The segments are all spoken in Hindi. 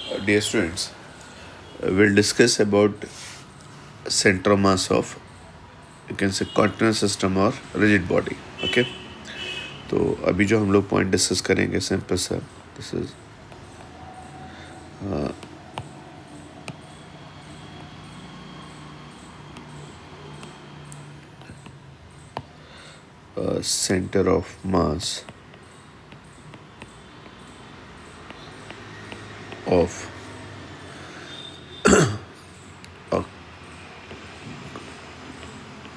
Dear students, we'll discuss about center of mass of, you can say, continuous system or rigid body. Okay, तो अभी जो हम लोग पॉइंट डिस्कस करेंगे सिंपल सा, this is centre of mass of a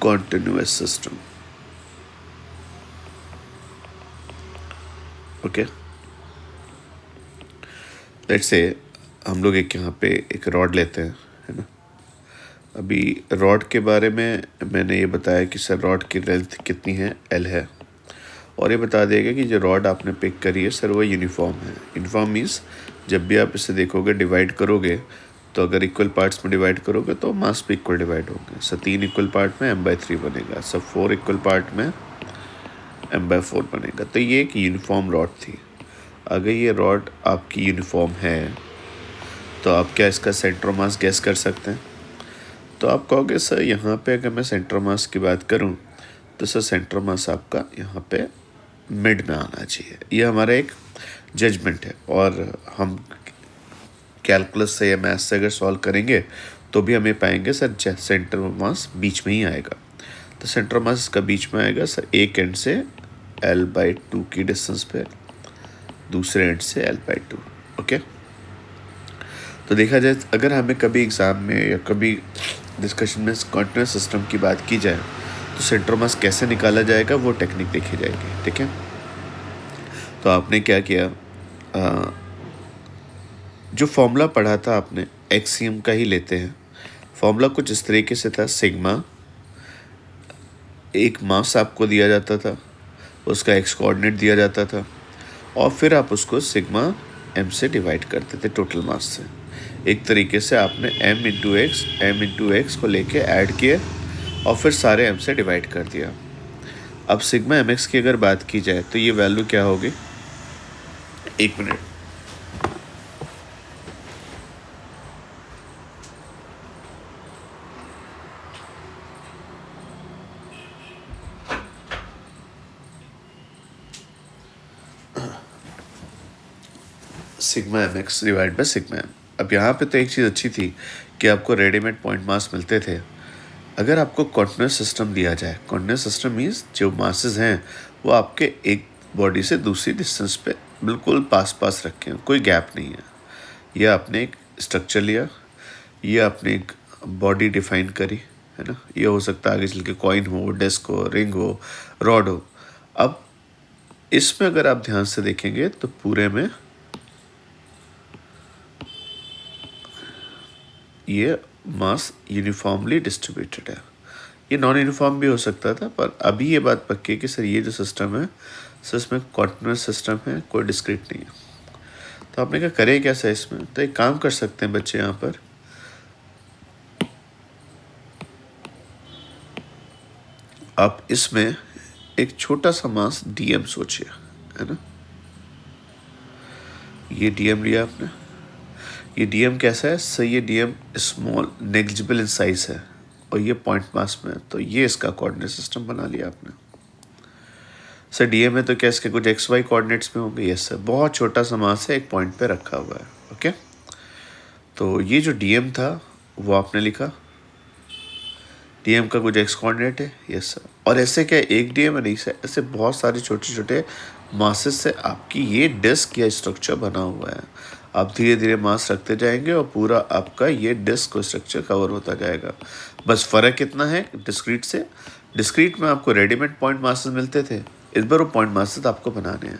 continuous system. Okay, let's say हम लोग एक यहाँ पे एक रॉड लेते हैं, है ना। अभी रॉड के बारे में मैंने ये बताया कि सर रॉड की लेंथ कितनी है, एल है, और ये बता देगा कि जो रॉड आपने पिक करी है सर वो यूनिफॉर्म है। यूनिफॉर्म मीन्स जब भी आप इसे देखोगे, डिवाइड करोगे, तो अगर इक्वल पार्ट्स में डिवाइड करोगे तो मास भी इक्वल डिवाइड होंगे। सर 3 इक्वल पार्ट में m/3 बनेगा, सर 4 इक्वल पार्ट में m/4 बनेगा। तो ये एक यूनिफॉर्म रॉड थी। अगर ये रॉड आपकी यूनिफॉर्म है तो आप क्या इसका सेंटर ऑफ मास गैस कर सकते हैं? तो आप कहोगे सर यहाँ पे अगर मैं सेंटर ऑफ मास की बात करूँ तो सर सेंटर ऑफ मास आपका यहाँ पे मिड में आना चाहिए। ये हमारा एक जजमेंट है, और हम कैलकुलस से या मैथ से अगर सॉल्व करेंगे तो भी हमें पाएंगे सर सेंटर ऑफ मास बीच में ही आएगा। तो सेंटर ऑफ मास इसका बीच में आएगा सर, एक एंड से l/2 की डिस्टेंस पे, दूसरे एंड से l/2। ओके, तो देखा जाए अगर हमें कभी एग्ज़ाम में या कभी डिस्कशन में कंटीन्यूअस सिस्टम की बात की जाए तो सेंटर ऑफ मास कैसे निकाला जाएगा वो टेक्निक देखी जाएगी। ठीक है, तो आपने क्या किया, जो फॉर्मूला पढ़ा था आपने एक्सियम का ही लेते हैं। फॉर्मूला कुछ इस तरीके से था, सिग्मा एक मास आपको दिया जाता था, उसका एक्स कोऑर्डिनेट दिया जाता था, और फिर आप उसको सिग्मा m से डिवाइड करते थे टोटल मास से। एक तरीके से आपने m इंटू एक्स को लेके ऐड किए और फिर सारे m से डिवाइड कर दिया। अब सिग्मा mx की अगर बात की जाए तो ये वैल्यू क्या होगी, एक minute, sigma mx divide by sigma m। अब यहाँ पे तो एक चीज़ अच्छी थी कि आपको रेडीमेड पॉइंट मास मिलते थे। अगर आपको कॉन्टिन्यूस सिस्टम दिया जाए, कॉन्टिन्यूस सिस्टम मीन्स जो मासेस हैं वो आपके एक बॉडी से दूसरी डिस्टेंस पे बिल्कुल पास पास रखे हैं, कोई गैप नहीं है। ये आपने एक स्ट्रक्चर लिया, ये आपने एक बॉडी डिफाइन करी, है ना। ये हो सकता है आगे चल के कॉइन हो, डेस्क हो, रिंग हो, रॉड हो। अब इसमें अगर आप ध्यान से देखेंगे तो पूरे में ये मास यूनिफॉर्मली डिस्ट्रीब्यूटेड है। ये नॉन यूनिफॉर्म भी हो सकता था, पर अभी ये बात पक्की है कि सर ये जो सिस्टम है सर इसमें कॉन्टिन्यूस सिस्टम है, कोई डिस्क्रीट नहीं है। तो आपने क्या करें क्या सर इसमें, तो एक काम कर सकते हैं बच्चे, यहाँ पर आप इसमें एक छोटा सा मास डीएम सोचिए, है ना। ये डीएम लिया आपने, ये डीएम कैसा है सर, ये DM small negligible in size है और ये पॉइंट मास में है, तो ये इसका कोऑर्डिनेट सिस्टम बना लिया आपने। सर डीएम है तो क्या इसके कुछ एक्स वाई कोऑर्डिनेट्स में होंगे? यस सर, बहुत छोटा सा मास है, एक पॉइंट पे रखा हुआ है। ओके, तो ये जो डीएम था वो आपने लिखा, डीएम का कुछ एक्स कोऑर्डिनेट है। यस सर, और ऐसे क्या एक डीएम है? नहीं सर, ऐसे बहुत सारे छोटे छोटे मासेस से आपकी ये डिस्क या स्ट्रक्चर बना हुआ है। आप धीरे धीरे मास रखते जाएंगे और पूरा आपका ये डिस्क और स्ट्रक्चर कवर होता जाएगा। बस फ़र्क कितना है डिस्क्रीट से, डिस्क्रीट में आपको रेडीमेड पॉइंट मासेस मिलते थे, इस बार वो पॉइंट मासेस आपको बनाने हैं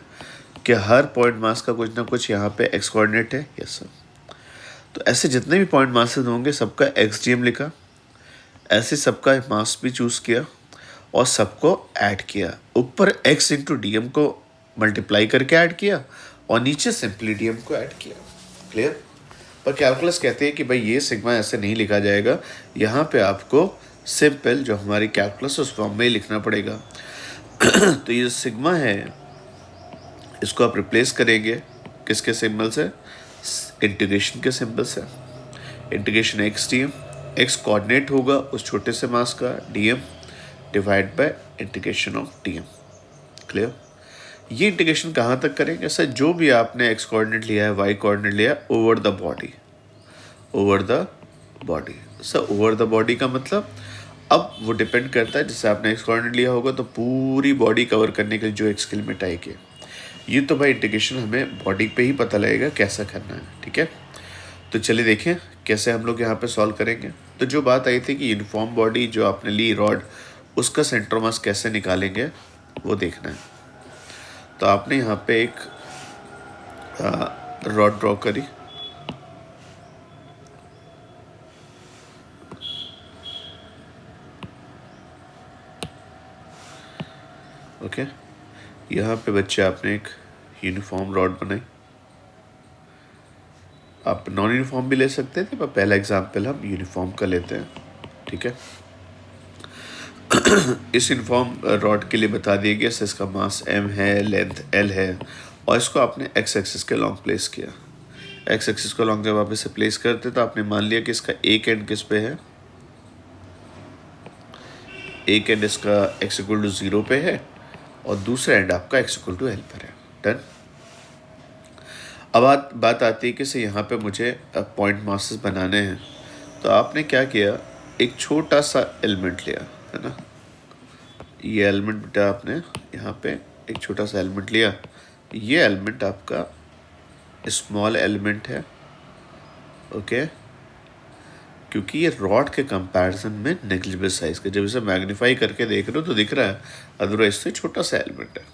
कि हर पॉइंट मास का कुछ ना कुछ यहाँ पे एक्स कोऑर्डिनेट है। यस सर, तो ऐसे जितने भी पॉइंट मासेस होंगे सबका एक्स डीएम लिखा, ऐसे सबका मास भी चूज़ किया और सबको ऐड किया। ऊपर x इंटू डी एम को मल्टीप्लाई करके ऐड किया और नीचे सिंपली डी एम को ऐड किया। क्लियर? पर कैलकुलस कहते हैं कि भाई ये सिग्मा ऐसे नहीं लिखा जाएगा, यहाँ पे आपको सिंपल जो हमारी कैलकुलस उस फॉर्म में ही लिखना पड़ेगा। तो ये सिग्मा है, इसको आप रिप्लेस करेंगे किसके सिंबल से, इंटीग्रेशन के सिंबल्स है, integration x d m, x coordinate होगा उस छोटे से मास का d m divide by integration of d m. Clear? ये इंटीग्रेशन कहाँ तक करेंगे सर? जो भी आपने एक्स कोऑर्डिनेट लिया है, वाई कोऑर्डिनेट लिया है, over the body, over the body. Sir over the body का मतलब अब वो डिपेंड करता है, जैसे आपने एक्स कोऑर्डिनेट लिया होगा तो पूरी बॉडी कवर करने के लिए जो एक्स की लिमिट आएगी, ये तो भाई इंटीग्रेशन हमें बॉडी पे ही पता लगेगा कैसा करना है। ठीक है, तो चलिए देखें कैसे हम लोग यहाँ पे सॉल्व करेंगे। तो जो बात आई थी कि यूनिफॉर्म बॉडी जो आपने ली रॉड, उसका सेंटर मास कैसे निकालेंगे वो देखना है। तो आपने यहाँ पे एक रॉड ड्रॉ करी, ओके। यहाँ पे बच्चे आपने एक यूनिफॉर्म रॉड बनाई, आप नॉन यूनिफॉर्म भी ले सकते थे पर पहला एग्जाम्पल हम यूनिफॉर्म का लेते हैं। ठीक है, इस यूनिफॉर्म रॉड के लिए बता दिया गया इसका मास m है, लेंथ l है, और इसको आपने x एक्सिस के लॉन्ग प्लेस किया। x एक्सिस को लॉन्ग जब आप इसे प्लेस करते तो आपने मान लिया कि इसका एक एंड किस पे है, एक एंड इसका x इक्वल टू 0 पे है और दूसरा एंड आपका x इक्वल टू l पर है। डन। अब बात आती है कि से यहाँ पे मुझे पॉइंट मासेस बनाने हैं, तो आपने क्या किया, एक छोटा सा एलिमेंट लिया है ना, ये एलिमेंट बेटा आपने यहाँ पे एक छोटा सा एलिमेंट लिया, ये एलिमेंट आपका स्मॉल एलिमेंट है, ओके, क्योंकि ये रॉड के कंपैरिजन में नेग्लिजिबल साइज का, जब इसे मैग्नीफाई करके देख रहे हो तो दिख रहा है, अदरवाइज से छोटा सा एलिमेंट है।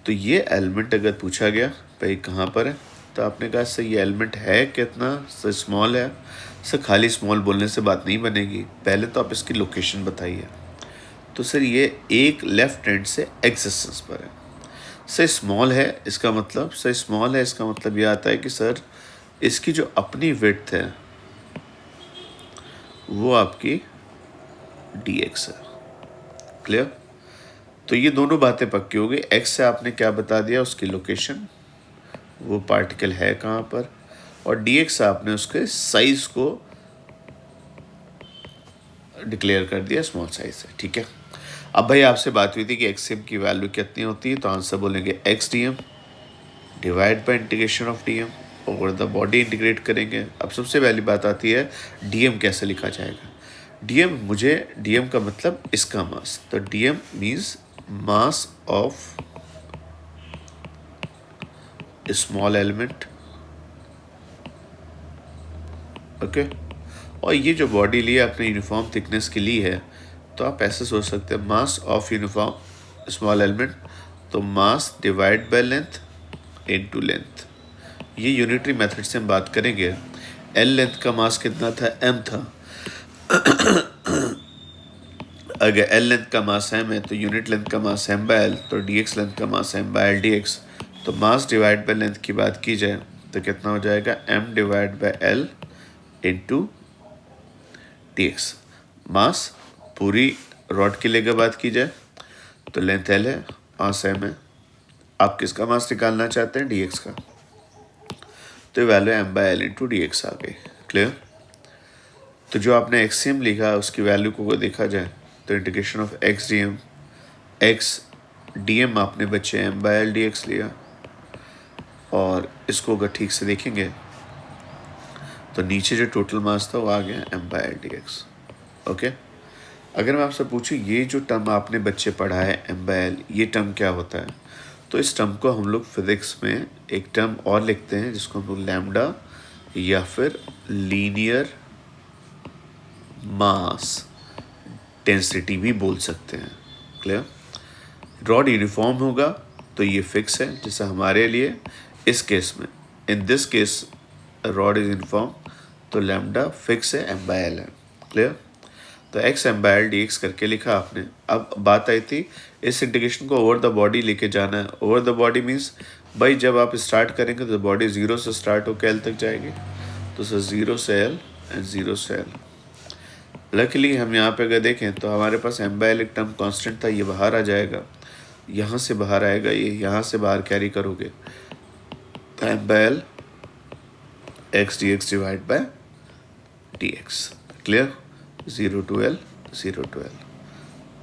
तो ये एलिमेंट अगर पूछा गया भाई कहाँ पर है, तो आपने कहा सर ये एलिमेंट है कितना, सर स्मॉल है। सर खाली स्मॉल बोलने से बात नहीं बनेगी, पहले तो आप इसकी लोकेशन बताइए। तो सर ये एक लेफ्ट हैंड से एक्सिस पर है। सर स्मॉल है इसका मतलब, सर स्मॉल है इसका मतलब ये आता है कि सर इसकी जो अपनी विड्थ है वो आपकी dx है। क्लियर? तो ये दोनों बातें पक्की हो गई। x से आपने क्या बता दिया, उसकी लोकेशन, वो पार्टिकल है कहाँ पर, और dx से आपने उसके साइज को डिक्लेयर कर दिया स्मॉल साइज है। ठीक है, अब भाई आपसे बात हुई थी कि xm की वैल्यू कितनी होती है, तो आंसर बोलेंगे x dm divide by integration of dm over the body integrate करेंगे। अब सबसे पहली बात आती है dm कैसे लिखा जाएगा। dm का मतलब इसका मास, तो dm means mass of small element, okay. और ये जो बॉडी ली है आपने यूनिफॉर्म थिकनेस की ली है, तो आप ऐसे सोच सकते हैं mass of uniform small element, तो mass divide by length into length. ये यूनिटरी मेथड से हम बात करेंगे। एल लेंथ का मास कितना था, m था। अगर एल लेंथ का मास m है तो यूनिट लेंथ का मास m बाय l, तो dx लेंथ का मास m बाय l dx। तो मास डिवाइड बाय लेंथ की बात की जाए तो कितना हो जाएगा, m divide by l into dx। मास पूरी रॉड के लिए बात की जाए तो लेंथ l है, मास m है, आप किसका मास निकालना चाहते हैं, dx का, तो value m bye l into dx आ गई। क्लियर? तो जो आपने एक्सियम लिखा उसकी वैल्यू को देखा जाए तो integration of x dm, x dm आपने बच्चे m बाय l dx लिया, और इसको अगर ठीक से देखेंगे तो नीचे जो टोटल मास था वो आ गया m bye l dx, okay. अगर मैं आपसे पूछूं ये जो टर्म आपने बच्चे पढ़ा है m बाय l, ये टर्म क्या होता है, तो इस टर्म को हम लोग फिजिक्स में एक टर्म और लिखते हैं जिसको हम लोग लैम्डा या फिर लीनियर मास डेंसिटी भी बोल सकते हैं। क्लियर? रॉड यूनिफॉर्म होगा तो ये फिक्स है, जैसे हमारे लिए इस केस में, in this case rod is uniform, तो लैम्डा फिक्स है, m बाय l है। क्लियर? तो x m bye l dx करके लिखा आपने। अब बात आई थी इस इंटीग्रेशन को ओवर द बॉडी लेके जाना है। ओवर द बॉडी मीन्स भाई जब आप स्टार्ट करेंगे तो बॉडी 0 से स्टार्ट होकर l तक जाएगी, तो सर 0 से l एंड 0 से l। लकीली हम यहाँ पे अगर देखें तो हमारे पास m बाय l एक टर्म कांस्टेंट था, ये बाहर आ जाएगा, यहाँ से बाहर आएगा, ये यहाँ से बाहर कैरी करोगे तो m bye l x D x divide by d x. Clear? 0 to L, 0 to L,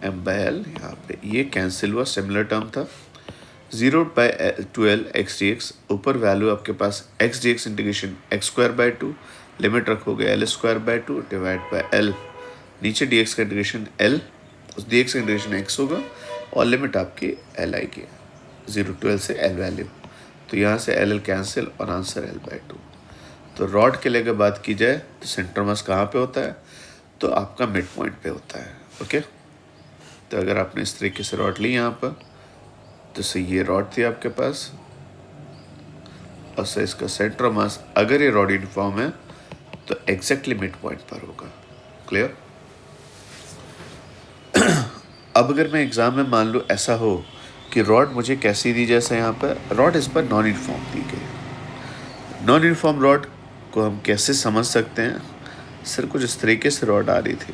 m by L यहाँ पे ये कैंसिल हुआ, सिमिलर टर्म था। 0 to L x D X, ऊपर वैल्यू आपके पास X D X integration X square by 2, limit रखोगे L square by 2 divide by L, नीचे डी एक्स का इंटीग्रेशन एल, उस डी एक्स का इंटीग्रेशन एक्स होगा और लिमिट आपकी एल आएगी 0 to L से एल वैल्यू। तो यहाँ से एल कैंसिल और आंसर एल बाय 2। तो रॉड के लिए अगर बात की जाए तो सेंटर मास कहाँ पे होता है? तो आपका मिड पॉइंट पे होता है। ओके, तो अगर आपने इस तरीके से रॉड ली यहाँ पर, तो सही ये रॉड थी आपके पास और सर इसका सेंटर मास अगर ये रॉड यूनिफॉर्म है तो एग्जैक्टली मिड पॉइंट पर होगा। क्लियर? अब अगर मैं एग्जाम में मान लो ऐसा हो कि रॉड मुझे कैसी दी, जैसे यहाँ पर रॉड इस पर नॉन यूनिफॉर्म दी गई। नॉन यूनिफॉर्म रॉड को हम कैसे समझ सकते हैं? सर कुछ इस तरीके से रॉड आ रही थी,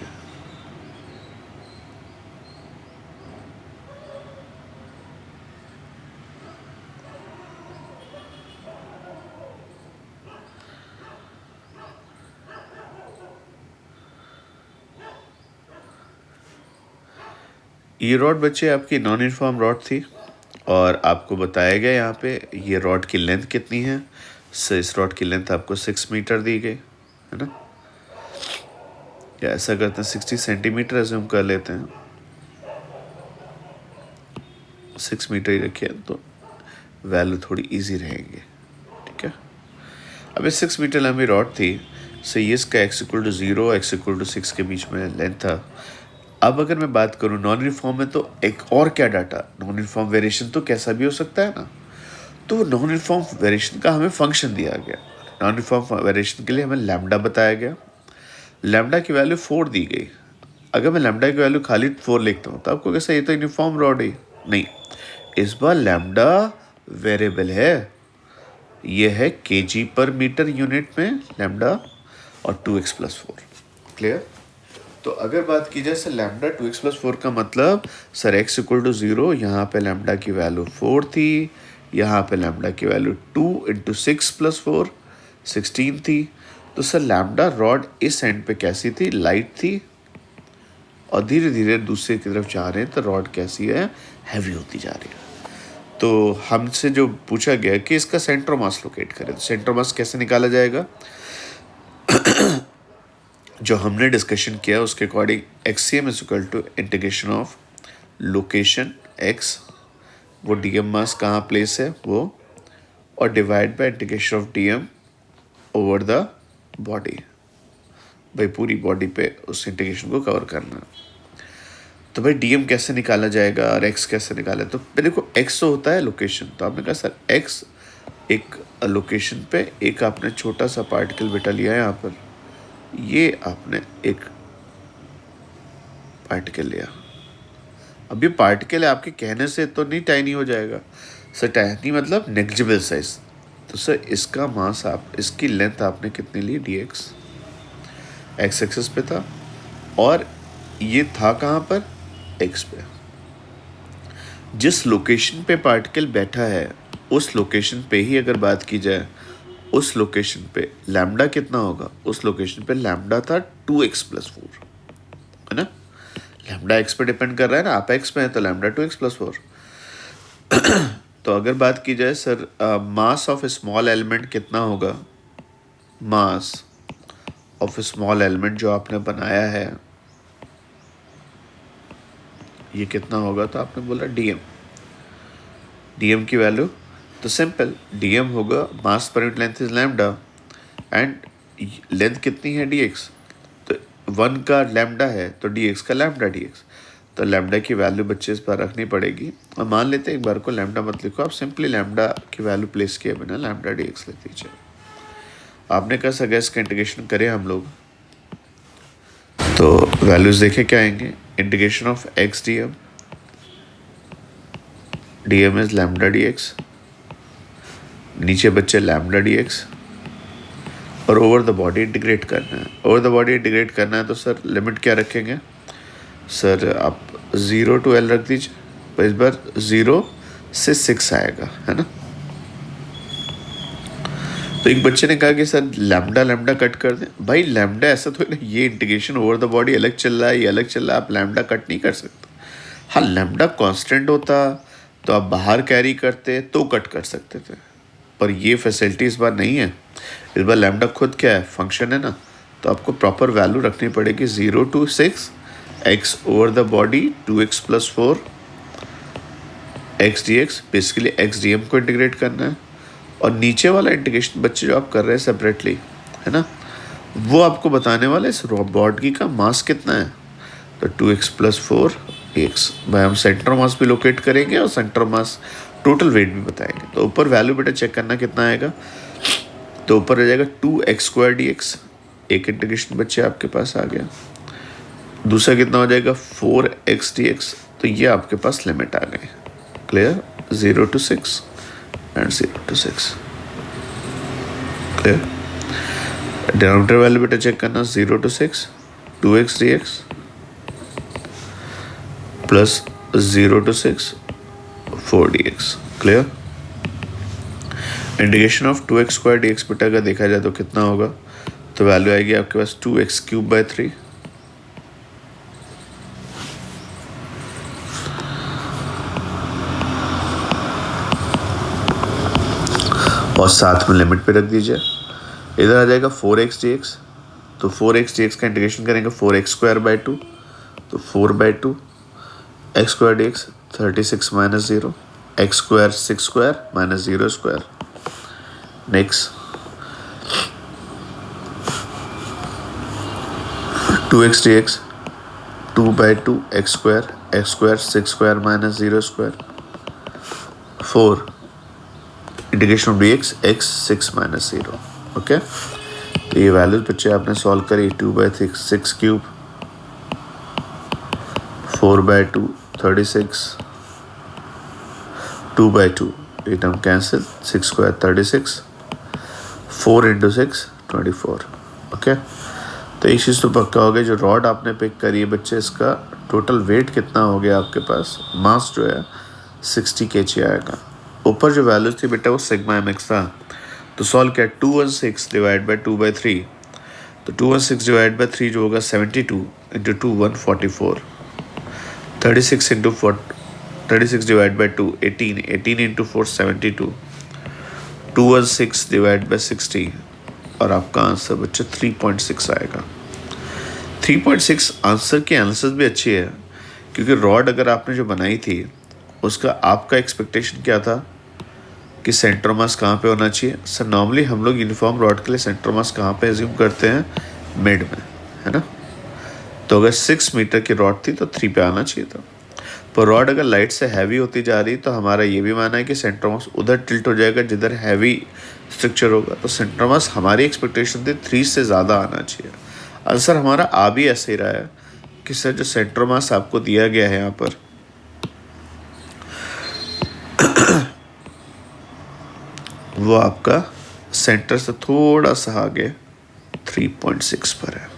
ये रॉड बच्चे आपकी नॉन यूनिफॉर्म रॉड थी और आपको बताया गया यहाँ पे ये रॉड की लेंथ कितनी है। सर इस रॉड की लेंथ आपको 6 मीटर दी गई है ना, या ऐसा करते हैं 60 सेंटीमीटर एज्यूम कर लेते हैं, 6 मीटर ही रखिए तो वैल्यू थोड़ी इजी रहेंगे। ठीक है, अब इस 6 मीटर लंबी रॉड थी, सही इसका x = 0 x = 6 के बीच में लेंथ था। अब अगर मैं बात करूं नॉन यूनिफॉर्म में, तो एक और क्या डाटा, नॉन यूनिफॉर्म वेरिएशन तो कैसा भी हो सकता है ना, तो नॉन यूनिफॉर्म वेरिएशन का हमें फंक्शन दिया गया। नॉन यूनिफॉर्म वेरिएशन के लिए हमें लैम्डा बताया गया, लैम्डा की वैल्यू 4 दी गई। अगर मैं लैम्डा की वैल्यू खाली 4 लिखता हूँ तो आपको कैसा, ये तो यूनिफॉर्म रॉड है? नहीं, इस बार लैम्डा वेरिएबल है, ये है kg पर मीटर यूनिट में लैम्डा और 2x + 4। क्लियर? तो अगर बात की जाए सर लैम्डा 2x + 4 का मतलब सर x = 0, यहाँ पे लैम्डा की वैल्यू 4 थी, यहाँ पे लैम्डा की वैल्यू 2 × 6 + 4 16 थी। तो सर लैम्डा रॉड इस एंड पे कैसी थी? लाइट थी और धीरे धीरे दूसरी की तरफ जा रहे हैं तो रॉड कैसी है? हैवी होती जा रही है। तो हमसे जो पूछा गया कि इसका सेंटर मास लोकेट करें, तो सेंटर मास कैसे निकाला जाएगा? जो हमने डिस्कशन किया उसके according XCM = integration of location x, वो डीएम मास कहाँ प्लेस है वो, और divide by integration of DM over the body. भाई पूरी बॉडी पे उस इंटीग्रेशन को कवर करना। तो भाई डीएम कैसे निकाला जाएगा और एक्स कैसे निकाले? तो देखो एक्स तो होता है लोकेशन, तो आपने कहा सर एक्स एक लोकेशन पे एक आपने छोटा सा पार्टिकल बेटा लिया है, यहाँ पर ये आपने एक पार्टिकल लिया। अब ये पार्टिकल है, आपके कहने से तो नहीं टाइनी हो जाएगा सर, टाइनी मतलब नेग्लिजिबल साइज। तो सर इसका मास आप, इसकी लेंथ आपने कितनी ली? dx, एक्स एक्सिस पे था और ये था कहाँ पर? एक्स पे। जिस लोकेशन पे पार्टिकल बैठा है उस लोकेशन पे ही अगर बात की जाए, उस लोकेशन पे लैम्डा कितना होगा? उस लोकेशन पे लैम्डा था 2x + 4, है ना। लैम्डा x पे डिपेंड कर रहा है ना, आप x पे हैं तो लैम्डा 2x + 4। तो अगर बात की जाए sir mass of small element कितना होगा? मास ऑफ स्मॉल एलिमेंट जो आपने बनाया है ये कितना होगा? तो आपने बोला डीएम, डीएम की वैल्यू तो सिंपल डीएम होगा mass per unit length is lambda and length कितनी है? dx, तो 1 का लैम्डा है तो dx का लैम्डा dx। तो लैम्डा की वैल्यू बच्चे इस बार रखनी पड़ेगी और मान लेते हैं एक बार को लैम्डा मत लिखो आप, सिंपली लैम्डा की वैल्यू प्लेस किए बिना लैम्डा dx लिख दीजिए। आपने कहा सर इसका इंटीग्रेशन करें हम लोग, तो वैल्यूज देखे क्या आएंगे? Integration of x dm, dm is lambda dx, नीचे बच्चे लैम्डा dx और ओवर द बॉडी इंटीग्रेट करना है। ओवर द बॉडी इंटीग्रेट करना है तो सर लिमिट क्या रखेंगे? सर आप 0 to L रख दीजिए, पर इस बार 0 से 6 आएगा, है ना। तो एक बच्चे ने कहा कि सर लैम्डा लैम्डा कट कर दें। भाई लैम्डा ऐसा तो है ना, ये इंटीग्रेशन ओवर द बॉडी अलग चल रहा है, ये अलग चल रहा है, आप लैम्डा कट नहीं कर सकते। हाँ लैम्डा कांस्टेंट होता तो आप बाहर कैरी करते तो कट कर सकते थे, पर ये फैसिलिटी इस बार नहीं है। इस बार लैम्डा खुद क्या है, फंक्शन है ना, तो आपको प्रॉपर वैल्यू रखनी पड़ेगी 0 to 6 x over the body 2x + 4 x dx। Basically x dm को इंटीग्रेट करना है, और नीचे वाला इंटीग्रेशन बच्चे जो आप कर रहे हैं सेपरेटली, है ना, वो आपको बताने वाला है इस बॉडी का मास कितना है। तो 2x + 4x भाई, हम सेंटर मास भी लोकेट करेंगे और सेंटर मास टोटल वेट भी बताएंगे। तो ऊपर वैल्यू बेटा चेक करना कितना आएगा, तो ऊपर रह जाएगा 2x² dx, एक इंटीग्रेशन बच्चे आपके पास आ गया। दूसरा कितना हो जाएगा 4x dx, तो ये आपके पास लिमिट आ गई। Clear, 0 to 6 and 0 to 6। Clear, denominator value बेटा चेक करना 0 to 6 2x dx plus 0 to 6 4 dx। Clear, integration of 2x² dx बेटा का देखा जाए तो कितना होगा, तो वैल्यू आएगी आपके पास 2x³ / 3 और साथ में लिमिट पे रख दीजिए। इधर आ जाएगा 4x dx, तो 4x dx का इंटीग्रेशन करेंगे 4x² / 2, तो 4/2 x² dx 36 - 0 x² 6² - 0²। Next 2x dx 2/2 x² 6² - 0²। 4 integration of dx x 6 - 0। Okay, तो ये वैल्यूज बच्चे आपने सॉल्व करी। 2/3 6³ 4/2 36 2/2 ये टर्म कैंसिल 6² 36 4 × 6 24। ओके, तो एक चीज़ तो पक्का हो गया, जो रॉड आपने पिक करी है बच्चे, इसका टोटल वेट कितना हो गया आपके पास, मास जो है 60 kg आएगा। ऊपर जो वैल्यूज थी बेटा वो सिग्मा mx था, तो सॉल्व किया 216 / 2/3, तो 216 / 3 जो होगा 72 × 2 144 36 × 4 36 / 2 18 18 × 4 72 216 / 60, और आपका आंसर बच्चे 3.6 आएगा। 3.6 आंसर की एनालिसिस भी अच्छी है, क्योंकि रॉड अगर आपने जो बनाई थी उसका आपका एक्सपेक्टेशन क्या था कि सेंटर मास कहाँ पे होना चाहिए। सर नॉर्मली हम लोग यूनिफॉर्म रॉड के लिए सेंटर मास कहाँ पे एज्यूम करते हैं, मिड में, है ना। तो अगर 6 मीटर की रॉड थी तो 3 पे आना चाहिए था, पर रॉड अगर लाइट से हैवी होती जा रही तो हमारा ये भी मानना है कि सेंटर मास उधर टिल्ट हो जाएगा जिधर हैवी स्ट्रक्चर होगा। तो सेंटर मास हमारी एक्सपेक्टेशन थी 3 से ज़्यादा आना चाहिए। आंसर हमारा आ भी ऐसे ही रहा है कि सर जो सेंटर मास आपको दिया गया है यहाँ पर वो आपका सेंटर से थोड़ा सा आगे 3.6 पर है।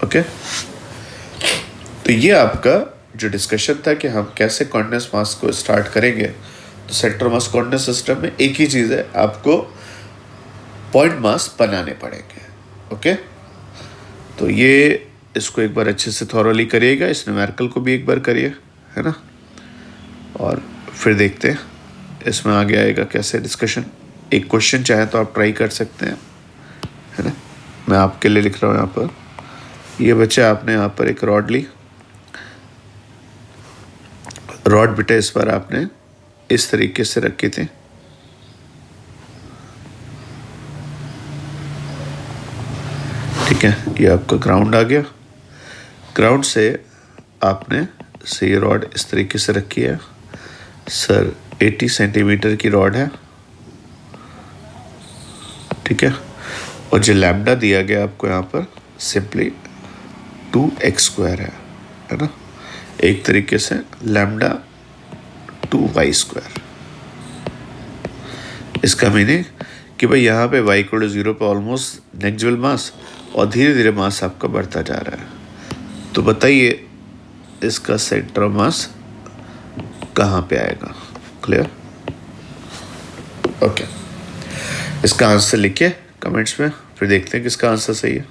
ओके, तो ये आपका जो डिस्कशन था कि हम कैसे कोऑर्डिनेट मास को स्टार्ट करेंगे। तो सेंटर मास कोऑर्डिनेट सिस्टम में एक ही चीज़ है, आपको पॉइंट मास बनाने पड़ेंगे। ओके, तो ये इसको एक बार अच्छे से थॉरोली करिएगा, इस न्यूमेरिकल को भी एक बार करिए, है ना, और फिर देखते हैं इसमें आगे आएगा कैसे डिस्कशन। एक क्वेश्चन चाहे तो आप ट्राई कर सकते हैं, है ना। मैं आपके लिए लिख रहा हूँ यहाँ पर। ये बच्चे आपने यहाँ पर एक रॉड ली, रॉड बेटा इस बार आपने इस तरीके से रखी थी, ठीक है। ये आपका ग्राउंड आ गया, ग्राउंड से आपने से ये रॉड इस तरीके से रखी है। सर 80 सेंटीमीटर की रॉड है, ठीक है, और जो लैम्डा दिया गया आपको यहाँ पर सिंपली 2x² है ना, एक तरीके से लैम्डा 2y²। इसका मीनिंग कि भाई यहाँ पे y = 0 पे ऑलमोस्ट नेग्लिजिबल मास, और धीरे धीरे मास आपका बढ़ता जा रहा है। तो बताइए इसका सेंटर मास कहाँ पे आएगा। Clear, okay. इसका आंसर लिखिए कमेंट्स में, फिर देखते हैं किसका आंसर सही है।